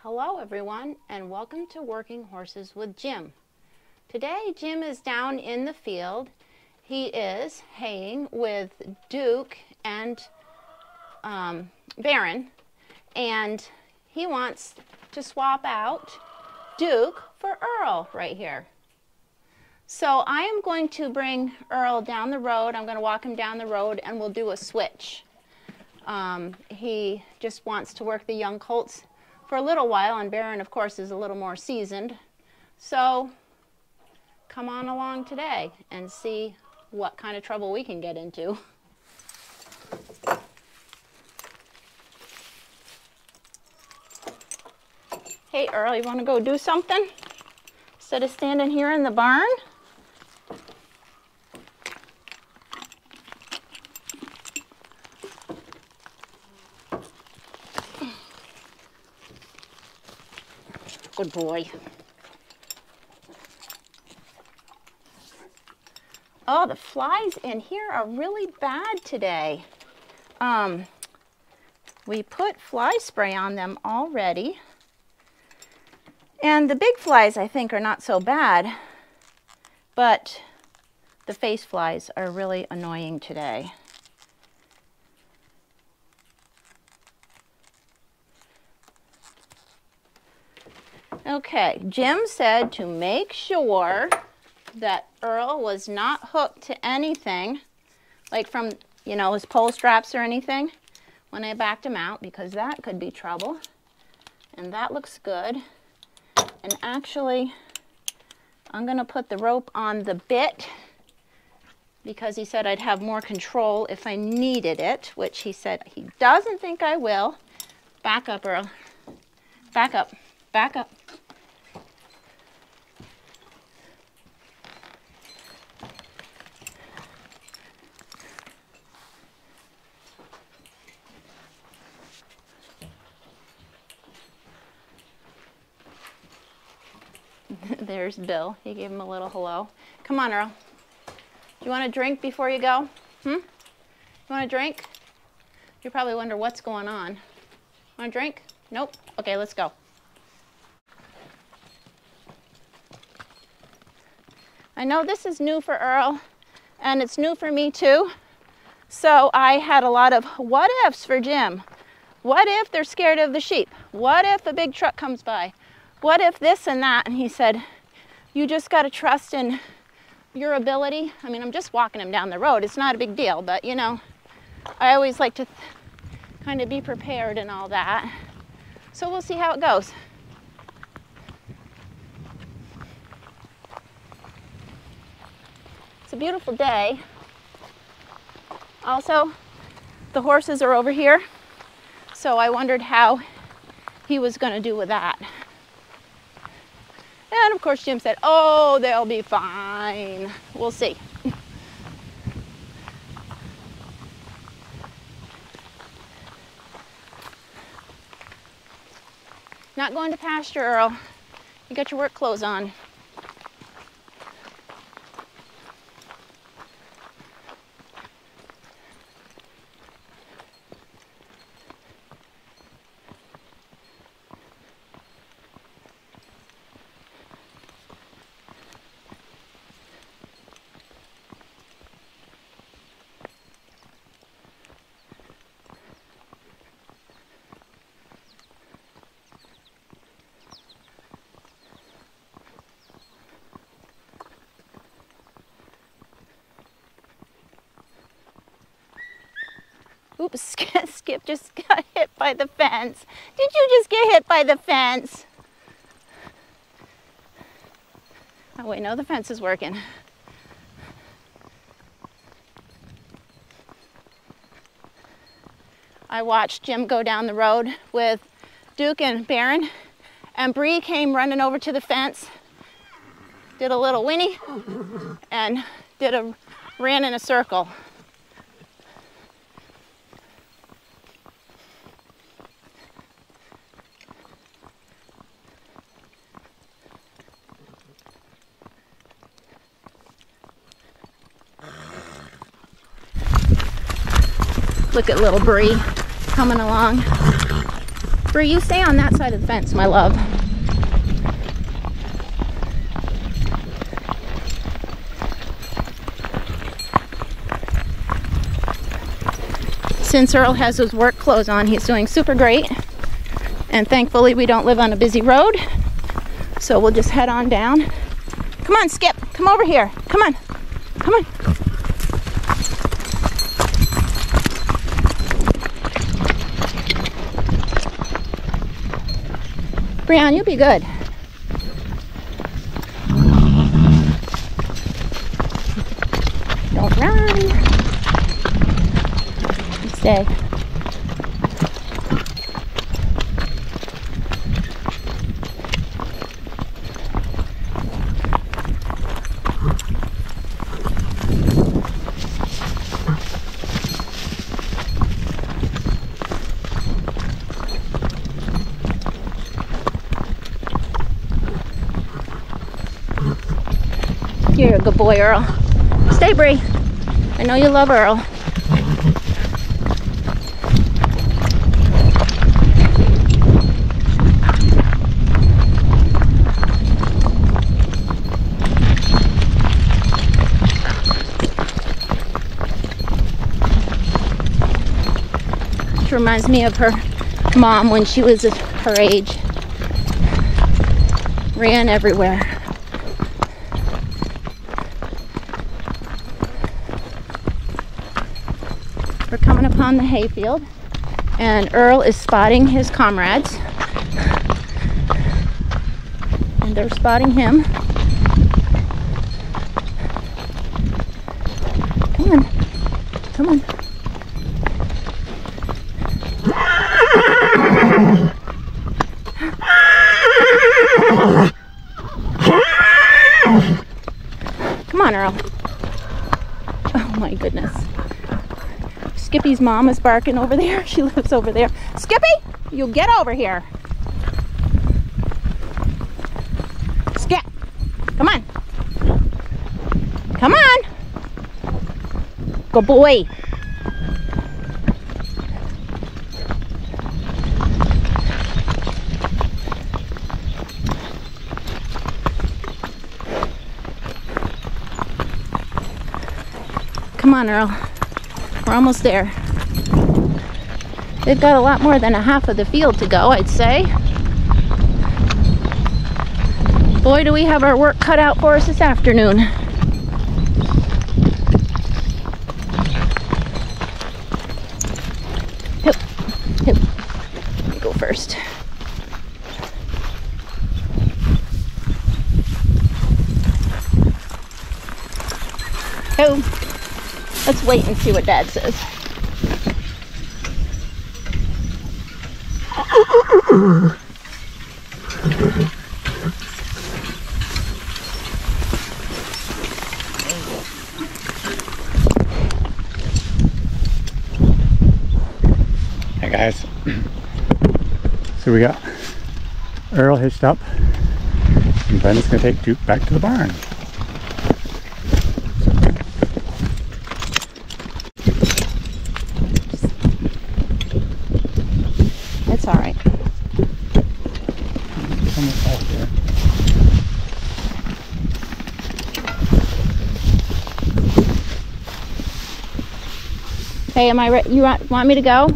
Hello everyone, and welcome to Working Horses with Jim. Today Jim is down in the field. He is haying with Duke and Baron, and he wants to swap out Duke for Earl right here. So I am going to bring Earl down the road. I'm going to walk him down the road and we'll do a switch. He just wants to work the young colts for a little while, and Baron, of course, is a little more seasoned. So come on along today and see what kind of trouble we can get into. Hey, Earl, you want to go do something instead of standing here in the barn? Good boy. Oh, the flies in here are really bad today. We put fly spray on them already. And the big flies, I think, are not so bad. But the face flies are really annoying today. Okay, Jim said to make sure that Earl was not hooked to anything, like from, you know, his pole straps or anything, when I backed him out, because that could be trouble. And that looks good. And actually, I'm going to put the rope on the bit, because he said I'd have more control if I needed it, which he said he doesn't think I will. Back up, Earl. Back up. Back up. There's Bill. He gave him a little hello. Come on, Earl. Do you want a drink before you go? You want a drink? You probably wonder what's going on. Want a drink? Nope. Okay, let's go. I know this is new for Earl, and it's new for me too. So I had a lot of what ifs for Jim. What if they're scared of the sheep? What if a big truck comes by? What if this and that? And he said, you just got to trust in your ability. I mean, I'm just walking him down the road. It's not a big deal, but you know, I always like to kind of be prepared and all that. So we'll see how it goes. It's a beautiful day. Also, the horses are over here, so I wondered how he was going to do with that. And of course Jim said, oh, they'll be fine. We'll see. Not going to pasture, Earl. You got your work clothes on. Oops, Skip just got hit by the fence. Did you just get hit by the fence? Oh wait, no, the fence is working. I watched Jim go down the road with Duke and Baron, and Bree came running over to the fence, did a little whinny, and ran in a circle. Look at little Bree coming along. Bree, you stay on that side of the fence, my love. Since Earl has his work clothes on, he's doing super great. And thankfully we don't live on a busy road. So we'll just head on down. Come on, Skip, come over here. Come on, come on. Brian, you'll be good. Don't run. Stay. You're a good boy, Earl. Stay, Bree. I know you love Earl. Which reminds me of her mom when she was her age. Ran everywhere. We're coming upon the hayfield, and Earl is spotting his comrades, and they're spotting him. Come on, come on. Come on, Earl. Oh my goodness. Skippy's mom is barking over there. She lives over there. Skippy, you get over here. Skip, come on. Come on. Good boy. Come on, Earl. We're almost there. They've got a lot more than a half of the field to go, I'd say. Boy, do we have our work cut out for us this afternoon. Hip, hip. You go first. Oh. Let's wait and see what Dad says. Hey guys, so we got Earl hitched up, and Brenda's gonna take Duke back to the barn. It's all right. Hey, am I ready? You want me to go?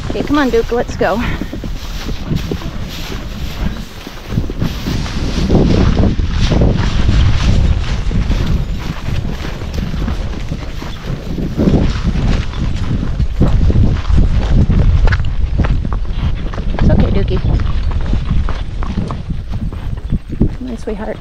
Okay, come on, Duke, let's go. It's okay, Dookie. Come on, sweetheart.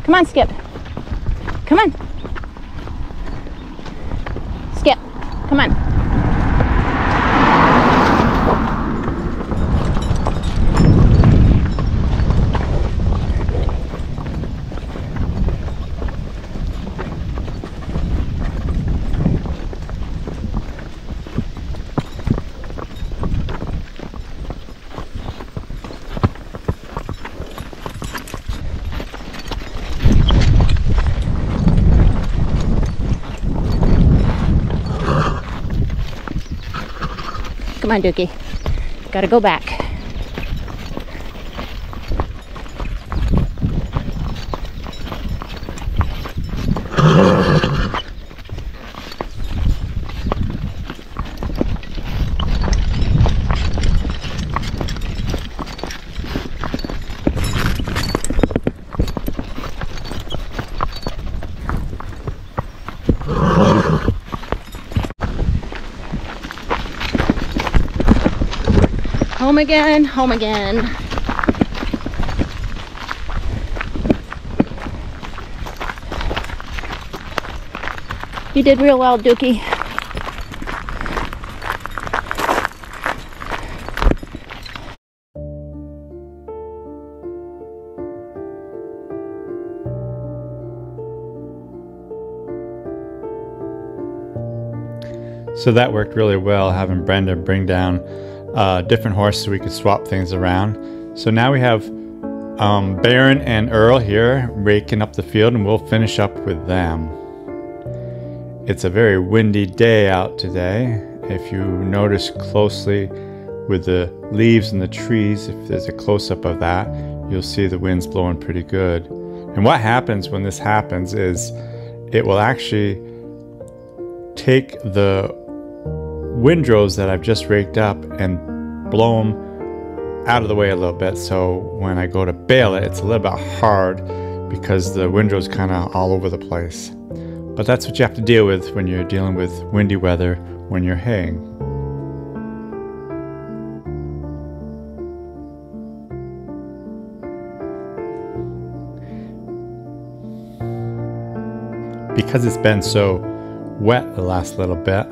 Come on, Skip. Come on. Skip, come on. Come on, Dookie. Gotta go back. Home again, home again. You did real well, Dookie. So that worked really well, having Brenda bring down different horses so we could swap things around. So now we have Baron and Earl here raking up the field, and we'll finish up with them. It's a very windy day out today. If you notice closely with the leaves and the trees, if there's a close-up of that, you'll see the wind's blowing pretty good. And what happens when this happens is it will actually take the windrows that I've just raked up and blow them out of the way a little bit, so when I go to bale it, it's a little bit hard because the windrow's kind of all over the place. But that's what you have to deal with when you're dealing with windy weather when you're haying. Because it's been so wet the last little bit,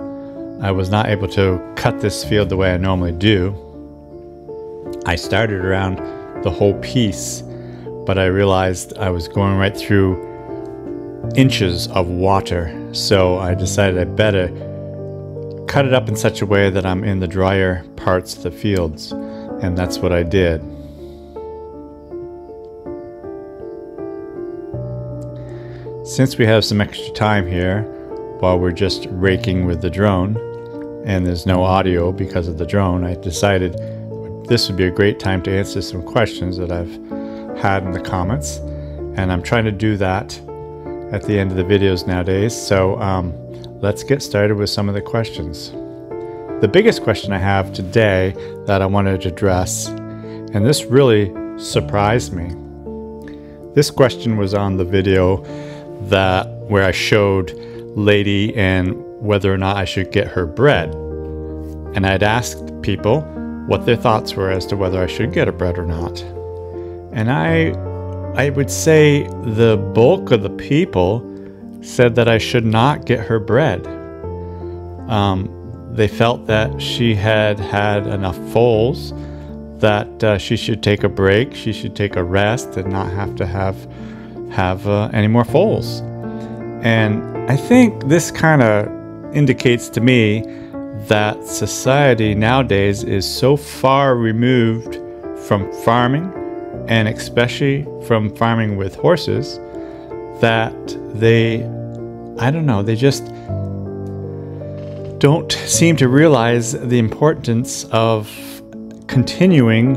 I was not able to cut this field the way I normally do. I started around the whole piece, but I realized I was going right through inches of water, so I decided I better cut it up in such a way that I'm in the drier parts of the fields, and that's what I did. Since we have some extra time here while we're just raking with the drone, and there's no audio because of the drone, I decided this would be a great time to answer some questions that I've had in the comments, and I'm trying to do that at the end of the videos nowadays. So let's get started with some of the questions. The biggest question I have today that I wanted to address, and this really surprised me. This question was on the video where I showed Lady and whether or not I should get her bred. And I'd asked people what their thoughts were as to whether I should get her bred or not. And I would say the bulk of the people said that I should not get her bred. They felt that she had had enough foals, that she should take a break, she should take a rest and not have to have any more foals. And I think this kind of indicates to me that society nowadays is so far removed from farming, and especially from farming with horses, that they just don't seem to realize the importance of continuing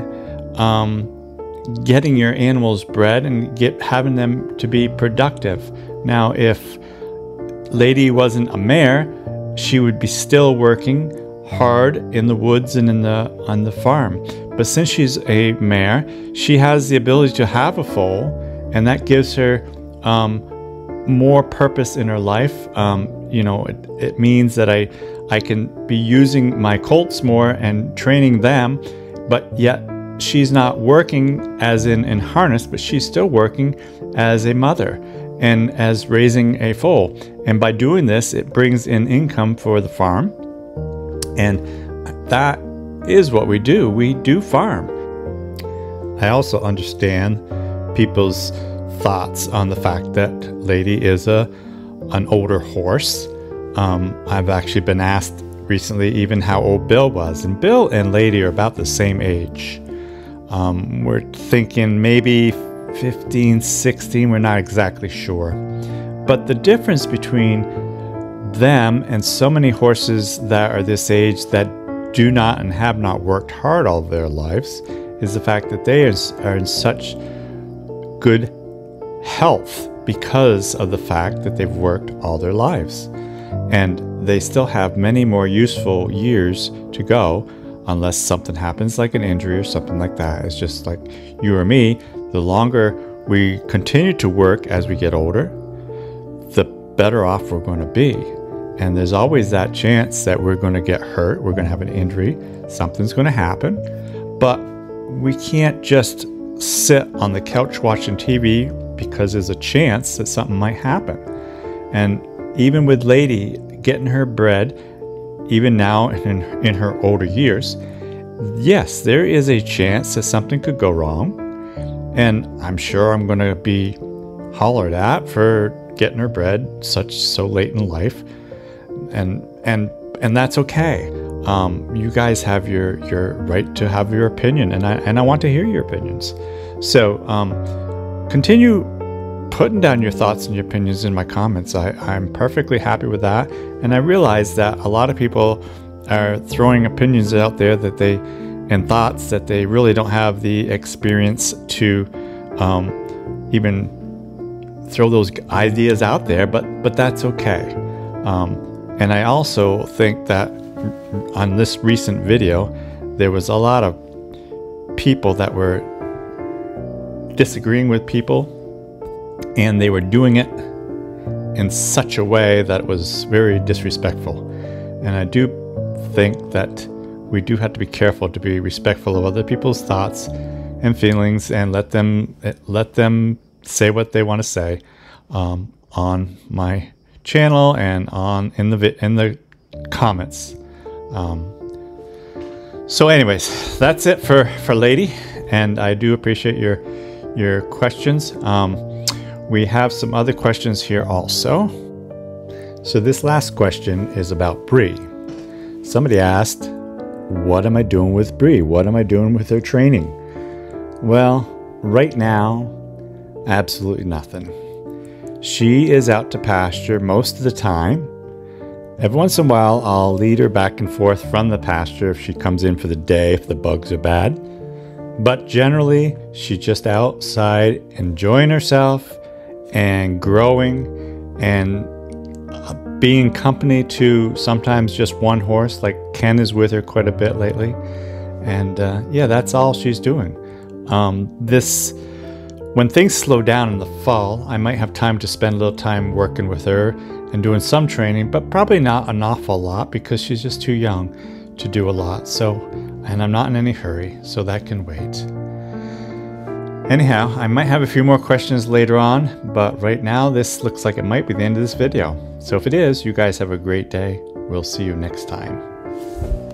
getting your animals bred and having them to be productive. Now, if Lady wasn't a mare, she would be still working hard in the woods and on the farm. But since she's a mare, she has the ability to have a foal, and that gives her more purpose in her life. It means that I can be using my colts more and training them, but yet she's not working as in harness, but she's still working as a mother and as raising a foal. And by doing this, it brings in income for the farm. And that is what we do. We do farm. I also understand people's thoughts on the fact that Lady is an older horse. I've actually been asked recently even how old Bill was. And Bill and Lady are about the same age. We're thinking maybe 15, 16, we're not exactly sure. But the difference between them and so many horses that are this age that do not and have not worked hard all their lives is the fact that they are in such good health because of the fact that they've worked all their lives. And they still have many more useful years to go unless something happens like an injury or something like that. It's just like you or me, the longer we continue to work as we get older, the better off we're going to be. And there's always that chance that we're going to get hurt, we're going to have an injury, something's going to happen. But we can't just sit on the couch watching TV because there's a chance that something might happen. And even with Lady getting her bred, even now in her older years, yes, there is a chance that something could go wrong. And I'm sure I'm going to be hollered at for getting her bred so late in life. And that's okay. You guys have your right to have your opinion, and I want to hear your opinions. So continue putting down your thoughts and your opinions in my comments. I'm perfectly happy with that, and I realize that a lot of people are throwing opinions out there and thoughts that they really don't have the experience to even throw those ideas out there, but that's okay. And I also think that on this recent video, there was a lot of people that were disagreeing with people, and they were doing it in such a way that was very disrespectful. And I do think that we do have to be careful to be respectful of other people's thoughts and feelings, and let them say what they want to say on my channel and in the comments. So anyways, that's it for Lady, and I do appreciate your questions. We have some other questions here also. So this last question is about Bree. Somebody asked, what am I doing with Bree? What am I doing with her training? Well, right now, absolutely nothing. She is out to pasture most of the time. Every once in a while, I'll lead her back and forth from the pasture if she comes in for the day, if the bugs are bad. But generally, she's just outside enjoying herself and growing and being company to sometimes just one horse. Like Ken is with her quite a bit lately. And yeah, that's all she's doing. When things slow down in the fall, I might have time to spend a little time working with her and doing some training, but probably not an awful lot because she's just too young to do a lot. So, and I'm not in any hurry, so that can wait. Anyhow, I might have a few more questions later on, but right now this looks like it might be the end of this video. So if it is, you guys have a great day. We'll see you next time.